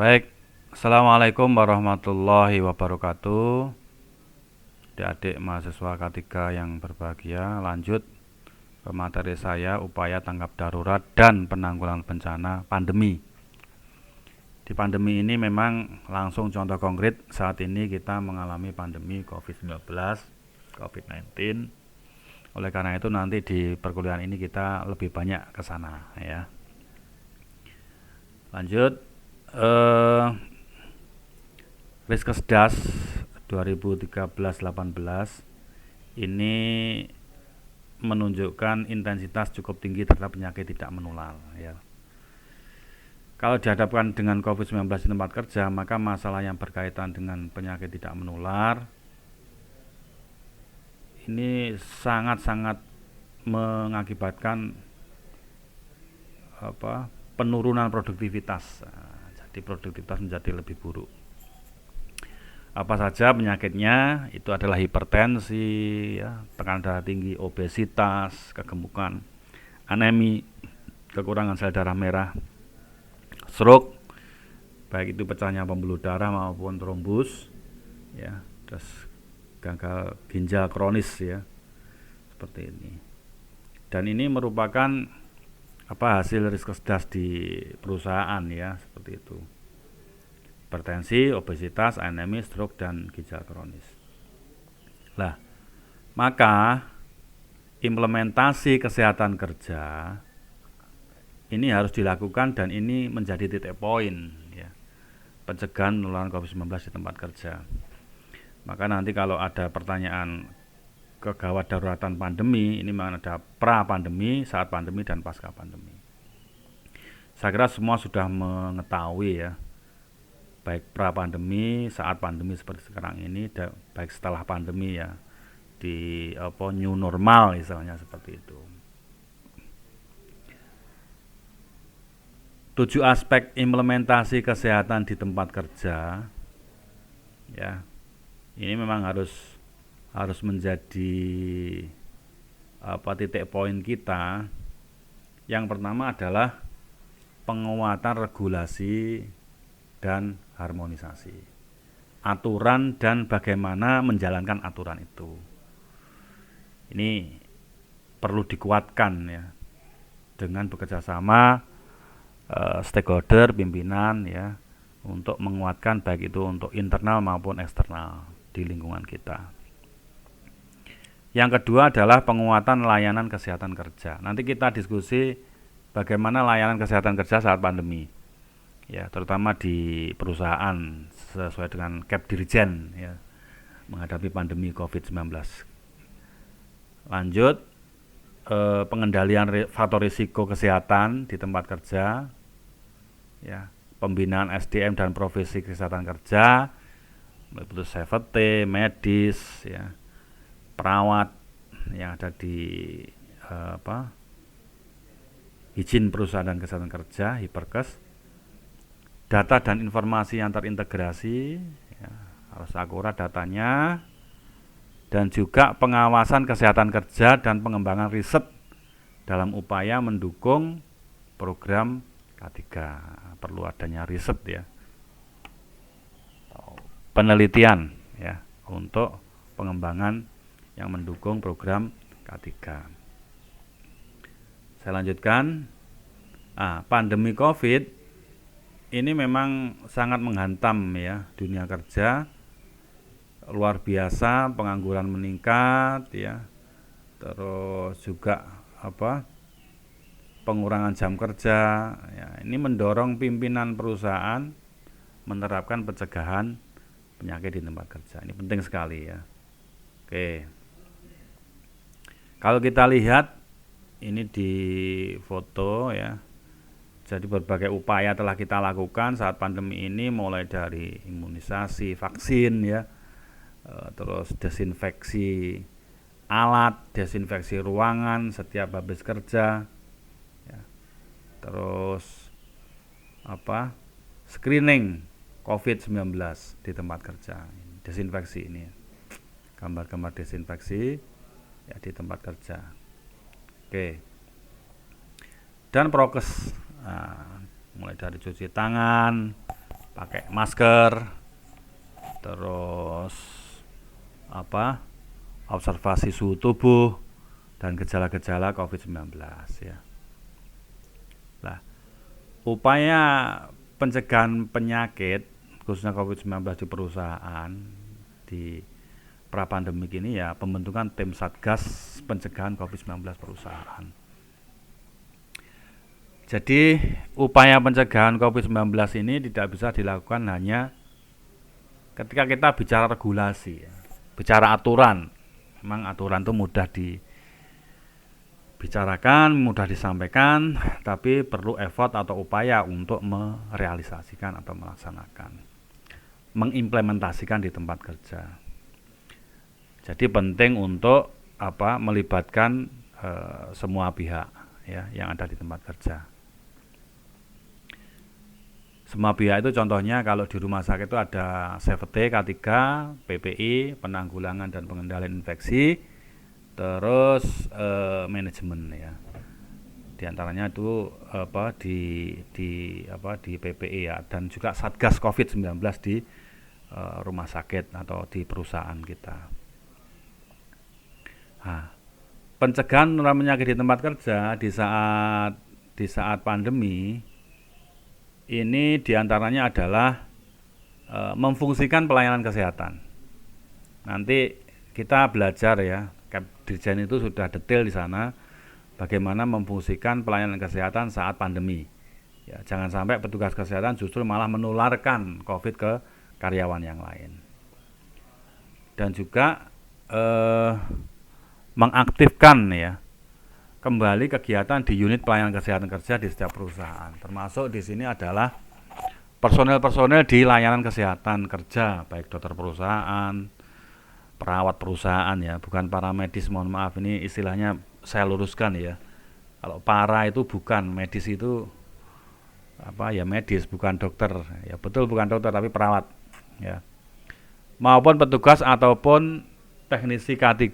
Baik, Assalamualaikum warahmatullahi wabarakatuh. Adik-adik mahasiswa K3 yang berbahagia, lanjut ke materi saya, upaya tanggap darurat dan penanggulangan bencana pandemi. Di pandemi ini memang langsung contoh konkret, saat ini kita mengalami pandemi COVID-19, COVID-19. Oleh karena itu nanti di perkuliahan ini kita lebih banyak ke sana ya. Lanjut, Riskesdas 2013-18 ini menunjukkan intensitas cukup tinggi terhadap penyakit tidak menular ya. Kalau dihadapkan dengan COVID-19 di tempat kerja, maka masalah yang berkaitan dengan penyakit tidak menular ini sangat-sangat mengakibatkan penurunan produktivitas. Jadi produktivitas menjadi lebih buruk. Apa saja penyakitnya? Itu adalah hipertensi, ya, tekanan darah tinggi, obesitas, kegemukan, anemi, kekurangan sel darah merah, stroke, baik itu pecahnya pembuluh darah maupun trombus, ya, terus gagal ginjal kronis, ya, seperti ini. Dan ini merupakan hasil riskesdas di perusahaan, ya, seperti itu. Hipertensi, obesitas, anemi, stroke, dan ginjal kronis. Lah, maka implementasi kesehatan kerja ini harus dilakukan dan ini menjadi titik poin ya, pencegahan penularan COVID-19 di tempat kerja. Maka nanti kalau ada pertanyaan kegawat daruratan pandemi, ini memang ada pra pandemi, saat pandemi, dan pasca pandemi. Saya kira semua sudah mengetahui ya, baik pra pandemi, saat pandemi seperti sekarang ini, baik setelah pandemi ya, di new normal misalnya seperti itu. 7 aspek implementasi kesehatan di tempat kerja ya, ini memang harus menjadi titik poin kita. Yang pertama adalah penguatan regulasi dan harmonisasi, aturan dan bagaimana menjalankan aturan itu. Ini perlu dikuatkan ya, dengan bekerjasama stakeholder, pimpinan ya, untuk menguatkan baik itu untuk internal maupun eksternal di lingkungan kita. Yang kedua adalah penguatan layanan kesehatan kerja. Nanti kita diskusi bagaimana layanan kesehatan kerja saat pandemi. Ya, terutama di perusahaan sesuai dengan KEP Dirjen ya, menghadapi pandemi COVID-19. Lanjut, pengendalian faktor risiko kesehatan di tempat kerja ya, pembinaan SDM dan profesi kesehatan kerja, meliputi safety, medis ya, perawat yang ada di izin perusahaan dan kesehatan kerja, Hiperkes. Data dan informasi yang terintegrasi ya, harus akurat datanya, dan juga pengawasan kesehatan kerja dan pengembangan riset dalam upaya mendukung program K3. Perlu adanya riset ya, penelitian ya, untuk pengembangan yang mendukung program K3. Saya lanjutkan. Pandemi COVID ini memang sangat menghantam ya dunia kerja, luar biasa, pengangguran meningkat ya, terus juga pengurangan jam kerja ya. Ini mendorong pimpinan perusahaan menerapkan pencegahan penyakit di tempat kerja. Ini penting sekali ya. Oke, kalau kita lihat ini di foto ya, jadi berbagai upaya telah kita lakukan saat pandemi ini, mulai dari imunisasi, vaksin ya, terus desinfeksi alat, desinfeksi ruangan setiap habis kerja ya, terus screening COVID-19 di tempat kerja, desinfeksi ini, gambar-gambar desinfeksi ya di tempat kerja. Oke, dan prokes, mulai dari cuci tangan, pakai masker, terus observasi suhu tubuh dan gejala-gejala COVID-19 ya. Lah, upaya pencegahan penyakit khususnya COVID-19 di perusahaan di pra-pandemik ini ya pembentukan tim Satgas pencegahan COVID-19 perusahaan. Jadi upaya pencegahan COVID-19 ini tidak bisa dilakukan hanya ketika kita bicara regulasi, bicara aturan. Memang aturan itu mudah dibicarakan, mudah disampaikan, tapi perlu effort atau upaya untuk merealisasikan atau melaksanakan, mengimplementasikan di tempat kerja. Jadi penting untuk melibatkan semua pihak ya yang ada di tempat kerja. Semua pihak itu contohnya kalau di rumah sakit itu ada safety K3, PPI, penanggulangan dan pengendalian infeksi, terus manajemen ya. Di antaranya itu di PPI ya, dan juga Satgas COVID-19 di rumah sakit atau di perusahaan kita. Nah, pencegahan penularan penyakit di tempat kerja di saat pandemi ini diantaranya adalah memfungsikan pelayanan kesehatan. Nanti kita belajar ya, Dirjen itu sudah detail di sana bagaimana memfungsikan pelayanan kesehatan saat pandemi. Ya, jangan sampai petugas kesehatan justru malah menularkan COVID ke karyawan yang lain. Dan juga mengaktifkan ya kembali kegiatan di unit pelayanan kesehatan kerja di setiap perusahaan. Termasuk di sini adalah personel-personel di layanan kesehatan kerja, baik dokter perusahaan, perawat perusahaan ya, bukan para medis, mohon maaf ini istilahnya saya luruskan ya. Kalau para itu bukan, medis itu medis, bukan dokter. Ya betul bukan dokter tapi perawat ya. Maupun petugas ataupun teknisi K3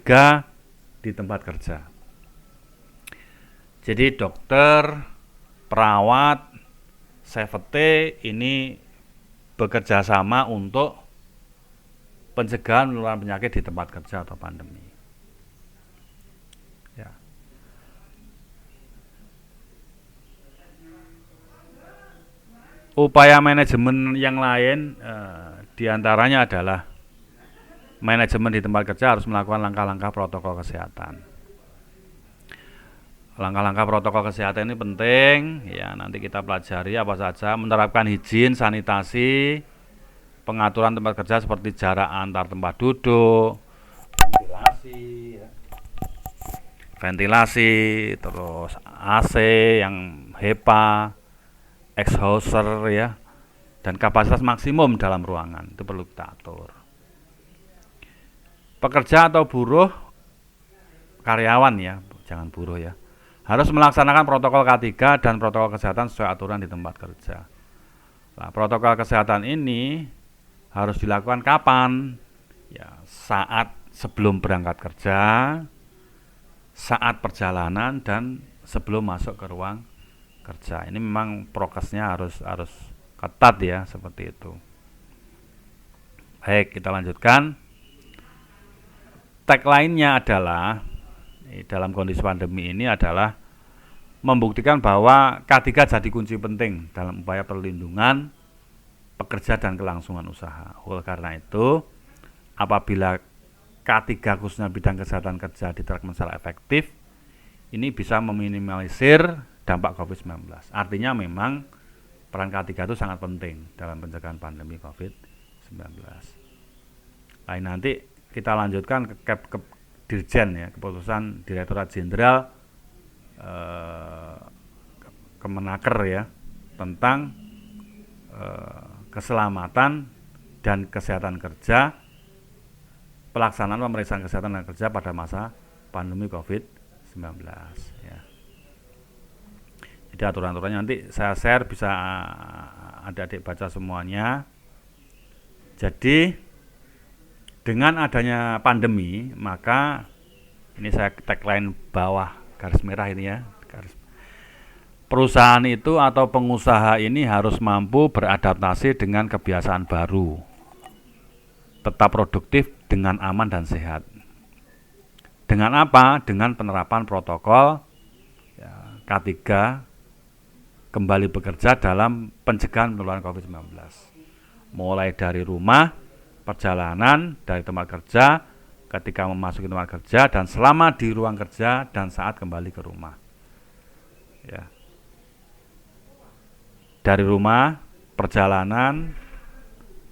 di tempat kerja. Jadi dokter, perawat, safety ini bekerja sama untuk pencegahan penularan penyakit di tempat kerja atau pandemi. Ya. Upaya manajemen yang lain diantaranya adalah manajemen di tempat kerja harus melakukan langkah-langkah protokol kesehatan. Langkah-langkah protokol kesehatan ini penting ya, nanti kita pelajari apa saja, menerapkan higien, sanitasi, pengaturan tempat kerja seperti jarak antar tempat duduk, ventilasi, terus AC yang HEPA, exhauster ya, dan kapasitas maksimum dalam ruangan itu perlu kita atur. Pekerja atau buruh, karyawan ya, jangan buruh ya, harus melaksanakan protokol K3 dan protokol kesehatan sesuai aturan di tempat kerja. Nah, protokol kesehatan ini harus dilakukan kapan? Ya, saat sebelum berangkat kerja, saat perjalanan, dan sebelum masuk ke ruang kerja. Ini memang prokesnya harus ketat ya, seperti itu. Baik, kita lanjutkan. Tagline-nya adalah dalam kondisi pandemi ini adalah membuktikan bahwa K3 jadi kunci penting dalam upaya perlindungan pekerja dan kelangsungan usaha. Oleh karena itu, apabila K3 khususnya bidang kesehatan kerja diterapkan secara efektif, ini bisa meminimalisir dampak COVID-19. Artinya memang peran K3 itu sangat penting dalam pencegahan pandemi COVID-19. Lain nanti kita lanjutkan ke Dirjen ya, keputusan Direktorat Jenderal Kemenaker ya tentang keselamatan dan kesehatan kerja, pelaksanaan pemeriksaan kesehatan dan kerja pada masa pandemi COVID-19 ya. Jadi aturan-aturannya nanti saya share, bisa adik-adik baca semuanya. Jadi dengan adanya pandemi, maka ini saya tagline bawah garis merah ini ya, perusahaan itu atau pengusaha ini harus mampu beradaptasi dengan kebiasaan baru, tetap produktif dengan aman dan sehat. Dengan apa? Dengan penerapan protokol ya, K3, kembali bekerja dalam pencegahan penularan COVID-19. Mulai dari rumah, perjalanan, dari tempat kerja, ketika memasuki tempat kerja, dan selama di ruang kerja, dan saat kembali ke rumah. Ya. Dari rumah, perjalanan,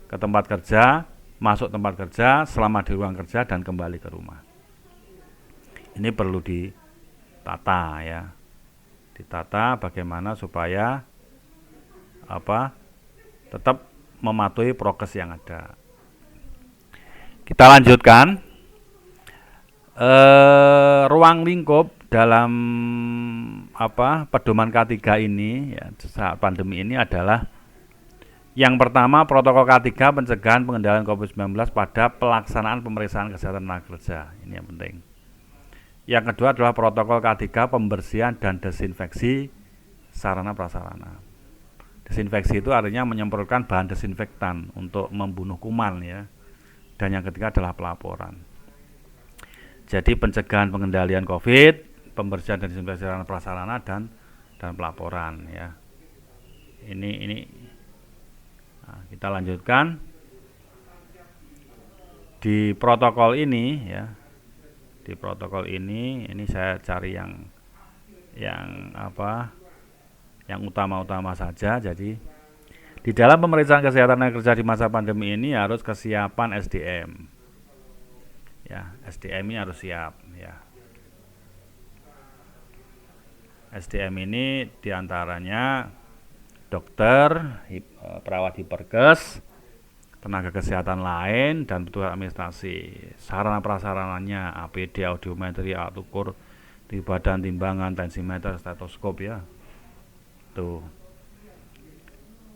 ke tempat kerja, masuk tempat kerja, selama di ruang kerja, dan kembali ke rumah. Ini perlu ditata ya. Ditata bagaimana supaya tetap mematuhi prokes yang ada. Kita lanjutkan. Ruang lingkup dalam pedoman K3 ini ya, saat pandemi ini adalah yang pertama, protokol K3 pencegahan pengendalian COVID-19 pada pelaksanaan pemeriksaan kesehatan tenaga kerja. Ini yang penting. Yang kedua adalah protokol K3 pembersihan dan desinfeksi sarana prasarana. Desinfeksi itu artinya menyemprotkan bahan desinfektan untuk membunuh kuman ya. Dan yang ketiga adalah pelaporan. Jadi pencegahan pengendalian COVID, pembersihan dan desinfeksi sarana prasarana dan pelaporan ya. Ini nah, kita lanjutkan di protokol ini ya. Di protokol ini saya cari yang utama-utama saja. Jadi di dalam pemeriksaan kesehatan tenaga kerja di masa pandemi ini harus kesiapan SDM. Ya, SDM ini harus siap ya. SDM ini diantaranya dokter, perawat hiperkes, tenaga kesehatan lain, dan petugas administrasi. Sarana prasarananya APD, audiometri, alat ukur, badan timbangan, tensimeter, stetoskop ya. Tuh.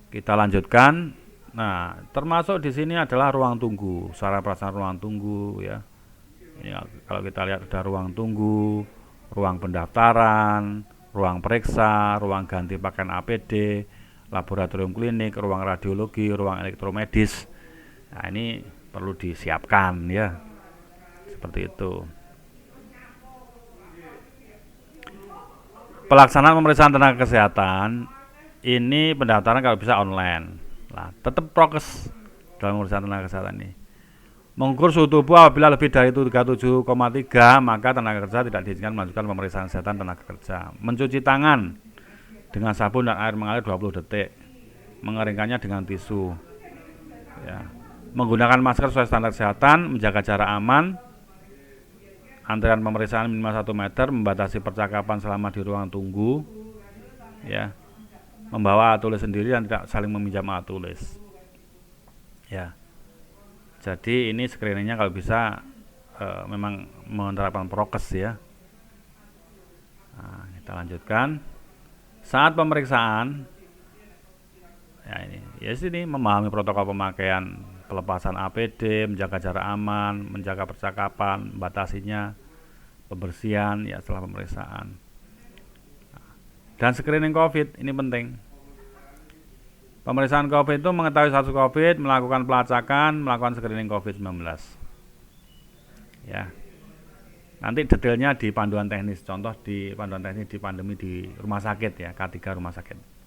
Kita lanjutkan. Nah, termasuk di sini adalah ruang tunggu, sarana prasarana ruang tunggu ya. Ini kalau kita lihat ada ruang tunggu, ruang pendaftaran, ruang periksa, ruang ganti pakaian APD, laboratorium klinik, ruang radiologi, ruang elektromedis. Nah, ini perlu disiapkan ya. Seperti itu. Pelaksanaan pemeriksaan tenaga kesehatan ini pendaftaran kalau bisa online. Nah, tetap prokes dalam pemeriksaan tenaga kesehatan ini. Mengukur suhu tubuh apabila lebih dari 37,3, maka tenaga kerja tidak diizinkan melanjutkan pemeriksaan kesehatan tenaga kerja. Mencuci tangan dengan sabun dan air mengalir 20 detik. Mengeringkannya dengan tisu. Ya. Menggunakan masker sesuai standar kesehatan, menjaga jarak aman, antrian pemeriksaan minimal 1 meter, membatasi percakapan selama di ruang tunggu, ya, membawa alat tulis sendiri dan tidak saling meminjam alat tulis, ya. Jadi ini screeningnya kalau bisa memang menerapkan prokes ya. Nah, kita lanjutkan. Saat pemeriksaan, ya sini memahami protokol pemakaian pelepasan APD, menjaga jarak aman, menjaga percakapan, membatasinya, pembersihan ya setelah pemeriksaan. Dan screening COVID ini penting. Pemeriksaan COVID itu mengetahui status COVID, melakukan pelacakan, melakukan screening COVID-19. Ya. Nanti detailnya di panduan teknis, contoh di panduan teknis di pandemi di rumah sakit ya, K3 rumah sakit.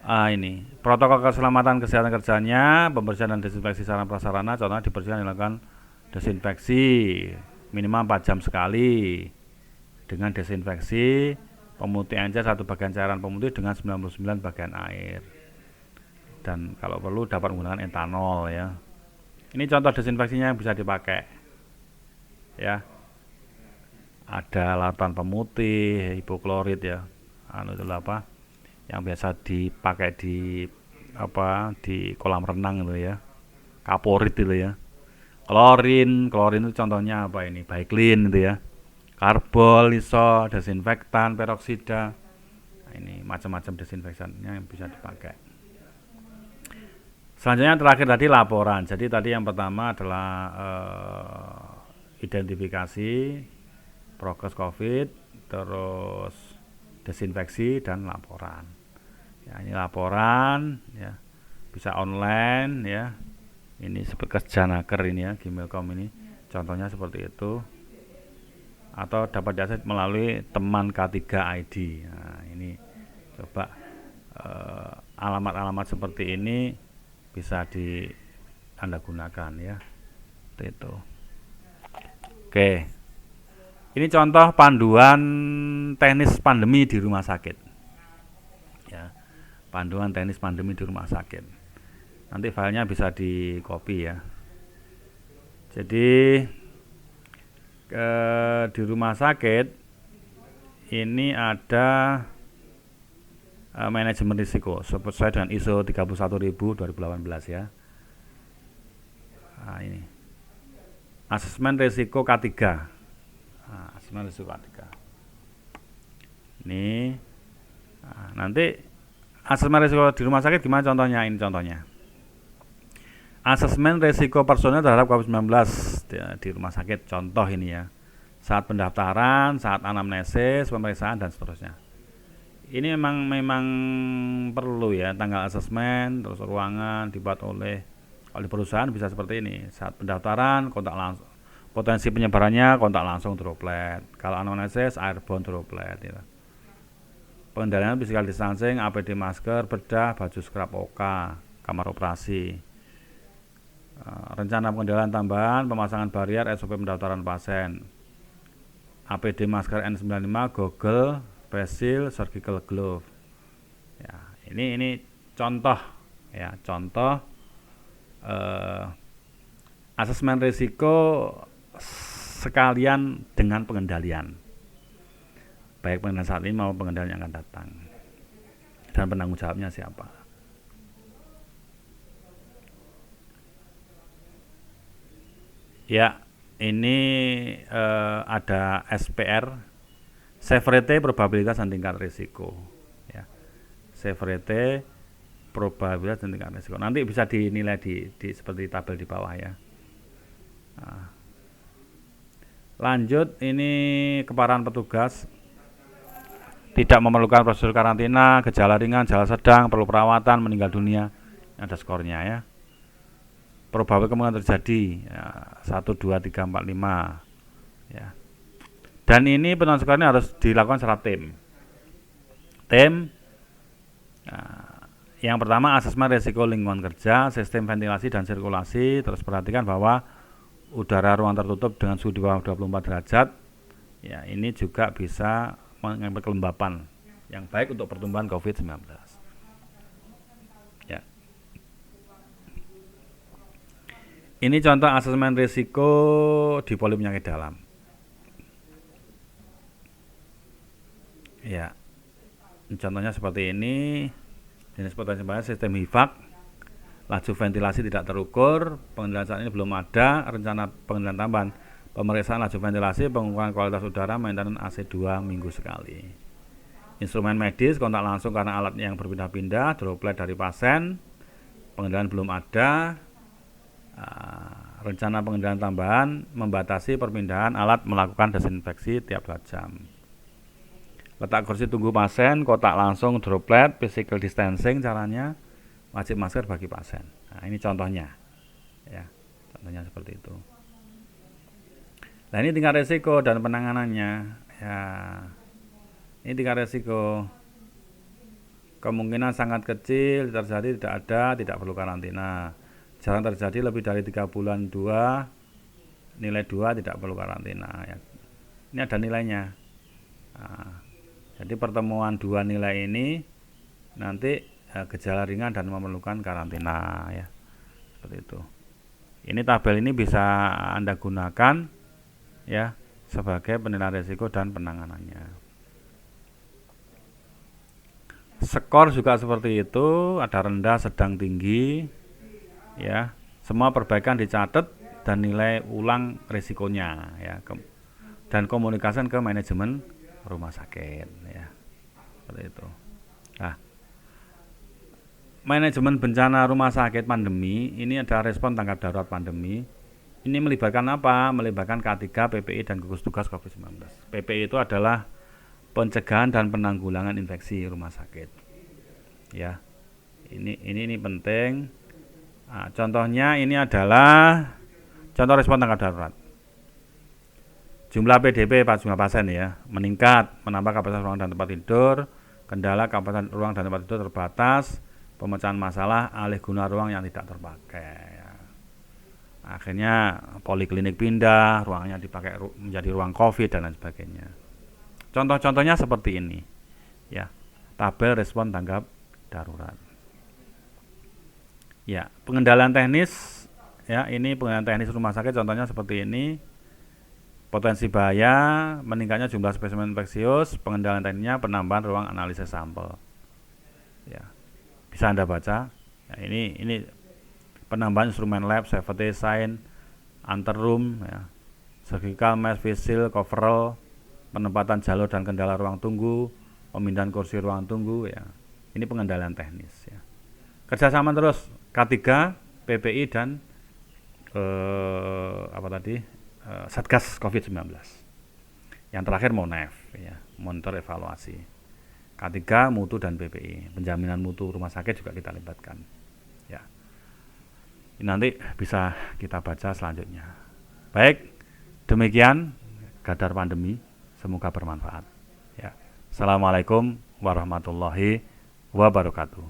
Ini protokol keselamatan kesehatan kerjanya, pembersihan dan desinfeksi sarana prasarana, contohnya dibersihkan dilakukan desinfeksi minimal 4 jam sekali dengan desinfeksi pemutih encer 1 bagian cairan pemutih dengan 99 bagian air, dan kalau perlu dapat menggunakan etanol ya. Ini contoh desinfeksinya yang bisa dipakai ya. Ada larutan pemutih hipoklorit ya, yang biasa dipakai di kolam renang itu ya, kaporit itu ya. Klorin itu contohnya apa ini? Baiklin itu ya. Karbol, lisol, desinfektan, peroksida. Nah, ini macam-macam desinfektannya yang bisa dipakai. Selanjutnya terakhir tadi laporan. Jadi tadi yang pertama adalah identifikasi prokes COVID, terus desinfeksi dan laporan. Ya, ini laporan ya, bisa online ya. Ini seperti Kerjanaker ini ya, Gmail.com ini. Contohnya seperti itu. Atau dapat diakses melalui teman K3 ID. Nah, ini coba alamat-alamat seperti ini bisa Anda gunakan ya. Seperti itu. Oke. Ini contoh panduan teknis pandemi di rumah sakit. Ya. Panduan teknis pandemi di rumah sakit. Nanti filenya bisa di copy ya. Jadi di rumah sakit ini ada manajemen risiko sesuai dengan ISO 31000 2018 ya. Nah, ini asesmen risiko K3. Nah, asesmen risiko K3 ini. Nah, nanti asesmen risiko di rumah sakit gimana contohnya? Ini contohnya asesmen risiko personil terhadap COVID-19 di rumah sakit. Contoh ini ya, saat pendaftaran, saat anamnesis, pemeriksaan dan seterusnya. Ini memang perlu ya tanggal asesmen, terus ruangan dibuat oleh perusahaan bisa seperti ini. Saat pendaftaran kontak langsung, potensi penyebarannya kontak langsung droplet. Kalau anamnesis airborne droplet ya. Pengendalian physical distancing, APD masker, bedah, baju scrub OK, kamar operasi. Rencana pengendalian tambahan, pemasangan barrier, SOP pendaftaran pasien, APD masker N95, goggle, face shield, surgical glove. Ya, ini contoh ya, contoh asesmen risiko sekalian dengan pengendalian. Baik pengendalian saat ini maupun pengendalian yang akan datang. Dan penanggung jawabnya siapa? Ya, ini ada SPR, severity, probabilitas dan tingkat risiko. Ya, severity, probabilitas dan tingkat risiko. Nanti bisa dinilai di seperti tabel di bawah ya. Nah, lanjut, ini keparahan petugas. Tidak memerlukan prosedur karantina, gejala ringan, gejala sedang, perlu perawatan, meninggal dunia. Ada skornya ya. Probabilitas kemungkinan terjadi ya, 1, 2, 3, 4, 5 ya. Dan ini penentuan ini harus dilakukan secara tim. Yang pertama asesmen risiko lingkungan kerja, sistem ventilasi dan sirkulasi. Terus perhatikan bahwa udara ruang tertutup dengan suhu di bawah 24 derajat ya, ini juga bisa mengambil kelembapan yang baik untuk pertumbuhan COVID-19 ya. Ini contoh asesmen risiko di poli penyakit dalam. Ya, contohnya seperti ini. Jenis potensi bahaya sistem HVAC, laju ventilasi tidak terukur, pengendalian saat ini belum ada, rencana pengendalian tambahan, pemeriksaan laju ventilasi, pengukuran kualitas udara, maintenance AC 2 minggu sekali. Instrumen medis, kontak langsung karena alat yang berpindah-pindah, droplet dari pasien, pengendalian belum ada. Rencana pengendalian tambahan, membatasi perpindahan alat, melakukan desinfeksi tiap 2 jam. Letak kursi tunggu pasien, kontak langsung, droplet, physical distancing caranya, wajib masker bagi pasien. Nah, ini contohnya ya, contohnya seperti itu. Nah, ini tingkat risiko dan penanganannya ya. Ini tingkat risiko, kemungkinan sangat kecil terjadi, tidak ada, tidak perlu karantina. Jarang terjadi, lebih dari 3 bulan 2, nilai 2, tidak perlu karantina ya. Ini ada nilainya. Nah, jadi pertemuan 2 nilai ini nanti gejala ringan dan memerlukan karantina ya. Seperti itu. Ini tabel ini bisa Anda gunakan ya sebagai penilaian risiko dan penanganannya. Skor juga seperti itu, ada rendah, sedang, tinggi ya. Semua perbaikan dicatat dan nilai ulang risikonya ya. Dan komunikasikan ke manajemen rumah sakit ya. Seperti itu. Nah, manajemen bencana rumah sakit pandemi ini ada respon tanggap darurat pandemi. Ini melibatkan apa? Melibatkan K3, PPI dan gugus tugas COVID-19. PPI itu adalah pencegahan dan penanggulangan infeksi rumah sakit. Ya, ini penting. Nah, contohnya ini adalah contoh respon tanggap darurat. Jumlah PDP jumlah pasien ya meningkat, menambah kapasitas ruang dan tempat tidur, kendala kapasitas ruang dan tempat tidur terbatas, pemecahan masalah alih guna ruang yang tidak terpakai. Akhirnya poliklinik pindah, ruangnya dipakai menjadi ruang COVID dan lain sebagainya. Contoh-contohnya seperti ini, ya, tabel respon tanggap darurat. Ya, pengendalian teknis, ya, ini pengendalian teknis rumah sakit, contohnya seperti ini. Potensi bahaya, meningkatnya jumlah spesimen infeksius, pengendalian teknisnya, penambahan ruang analisis sampel. Ya, bisa Anda baca. Ya, ini penambahan instrumen lab, safety sign, anteroom, ya, surgical mesh, visil, coverall, penempatan jalur dan kendala ruang tunggu, pemindahan kursi ruang tunggu, ya. Ini pengendalian teknis, ya. Kerjasama terus K3, PPI dan Satgas COVID-19. Yang terakhir MONEF, ya, monitor evaluasi. K3 mutu dan PPI, penjaminan mutu rumah sakit juga kita libatkan. Ya. Ini nanti bisa kita baca selanjutnya. Baik, demikian Gadar Pandemi, semoga bermanfaat. Ya. Assalamualaikum warahmatullahi wabarakatuh.